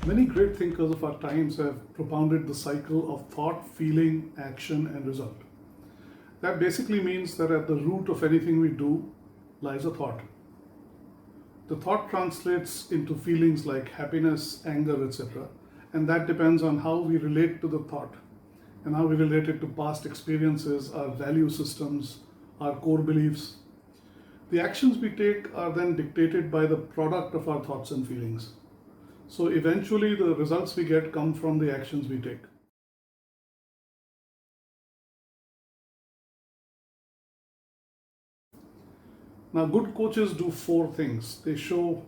Many great thinkers of our times have propounded the cycle of thought, feeling, action, and result. That basically means that at the root of anything we do lies a thought. The thought translates into feelings like happiness, anger, etc., and that depends on how we relate to the thought and how we relate it to past experiences, our value systems, our core beliefs. The actions we take are then dictated by the product of our thoughts and feelings. So eventually, the results we get come from the actions we take. Now, good coaches do four things. They show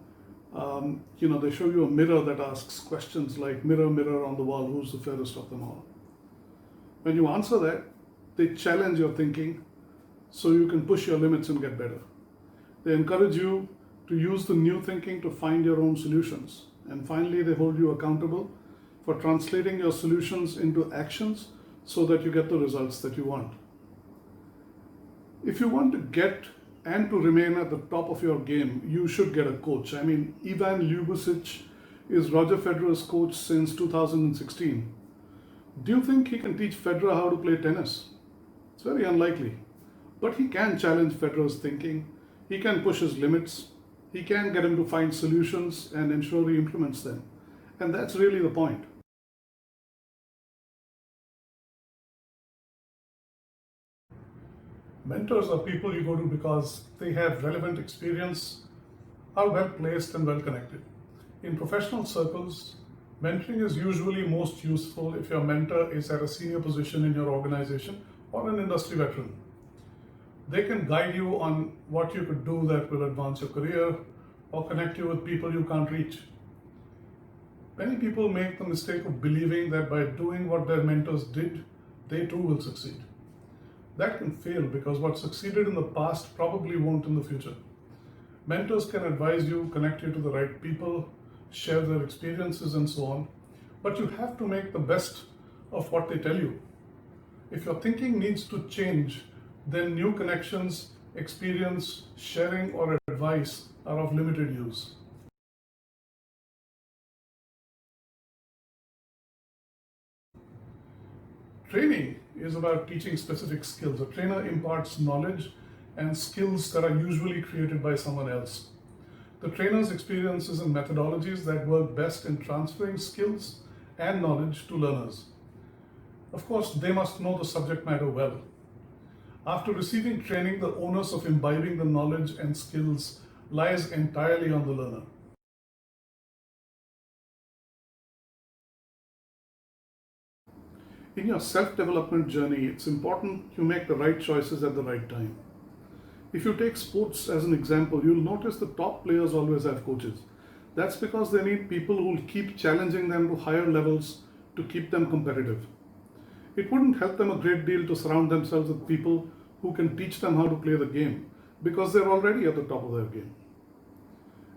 you a mirror that asks questions like, "Mirror, mirror on the wall, who's the fairest of them all?" When you answer that, they challenge your thinking so you can push your limits and get better. They encourage you to use the new thinking to find your own solutions. And finally, they hold you accountable for translating your solutions into actions so that you get the results that you want. If you want to get and to remain at the top of your game, you should get a coach. I mean, Ivan Ljubicic is Roger Federer's coach since 2016. Do you think he can teach Federer how to play tennis? It's very unlikely. But he can challenge Federer's thinking, he can push his limits, he can get him to find solutions and ensure he implements them. And that's really the point. Mentors are people you go to because they have relevant experience, are well placed and well connected. In professional circles, mentoring is usually most useful if your mentor is at a senior position in your organization or an industry veteran. They can guide you on what you could do that will advance your career or connect you with people you can't reach. Many people make the mistake of believing that by doing what their mentors did, they too will succeed. That can fail because what succeeded in the past probably won't in the future. Mentors can advise you, connect you to the right people, share their experiences and so on, but you have to make the best of what they tell you. If your thinking needs to change, then new connections, experience, sharing, or advice are of limited use. Training is about teaching specific skills. A trainer imparts knowledge and skills that are usually created by someone else. The trainer's experiences and methodologies that work best in transferring skills and knowledge to learners. Of course, they must know the subject matter well. After receiving training, the onus of imbibing the knowledge and skills lies entirely on the learner. In your self-development journey, it's important you make the right choices at the right time. If you take sports as an example, you'll notice the top players always have coaches. That's because they need people who will keep challenging them to higher levels to keep them competitive. It wouldn't help them a great deal to surround themselves with people who can teach them how to play the game because they're already at the top of their game.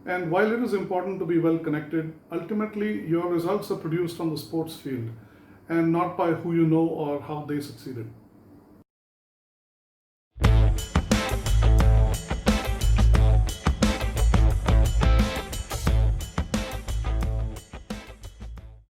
And while it is important to be well connected, ultimately your results are produced on the sports field and not by who you know or how they succeeded.